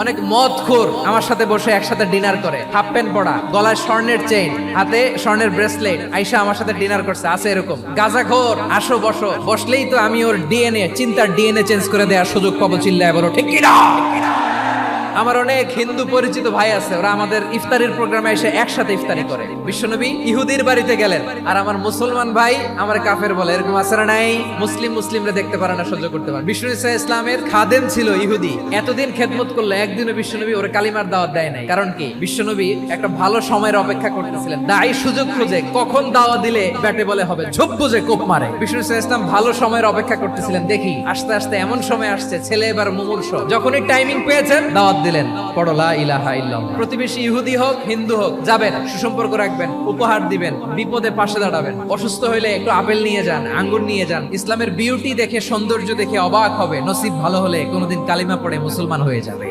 অনেক মদখোর আমার সাথে বসে একসাথে ডিনার করে, হাফ প্যান্ট পরা, গলায় স্বর্ণের চেইন, হাতে স্বর্ণের ব্রেসলেট, আইসা আমার সাথে ডিনার করছে, আছে এরকম। গাঁজাখোর, আসো বসো, বসলেই তো আমি ওর চিন্তার ডিএনএ চেঞ্জ করে দেওয়ার সুযোগ পাবো। চিল্লায় বলো ঠিক কি না? আমার অনেক হিন্দু পরিচিত ভাই আছে, ওরা আমাদের ইফতারির প্রোগ্রামে এসে একসাথে ইফতারি করে। বিশ্বনবী ইহুদির বাড়িতে গেলেন, আর আমার মুসলমান ভাই আমার কাফের বলে। এরকম আছে না নাই? মুসলিমরা দেখতে পারে না, সহ্য করতে পারে। বিষ্ণু ইসা ইসলামের খাদেম ছিল ইহুদি, এতদিন খেদমত করলো, একদিনও বিশ্বনবী ওর কালিমার দাওয়াত দেয় নাই। কারণ কি? বিশ্বনবী একটা ভালো সময়ের অপেক্ষা করতেছিলেন। দায়ী সুযোগ খুঁজে, কখন দাওয়া দিলে ব্যাটে বলে হবে, ঝোপ বুঝে কোপ মারে। বিষ্ণু ইসা ইসলাম ভালো সময়ের অপেক্ষা করতেছিলেন। দেখি আস্তে আস্তে এমন সময় আসছে, ছেলে এবার মুমূর্ষ। যখনই টাইমিং পেয়েছেন, দাওয়াত দিলেন, পড়ো লা ইলাহা ইল্লাল্লাহ। প্রতিবেশী ইহুদি হোক হিন্দু হোক, যাবেন, সুসম্পর্ক রাখবেন, উপহার দিবেন, বিপদে পাশে দাঁড়াবেন। অসুস্থ হইলে একটু আপেল নিয়ে যান, আঙ্গুর নিয়ে যান। ইসলামের বিউটি দেখে, সৌন্দর্য দেখে অবাক হবে। নসিব ভালো হলে কোনোদিন কালিমা পড়ে মুসলমান হয়ে যাবে।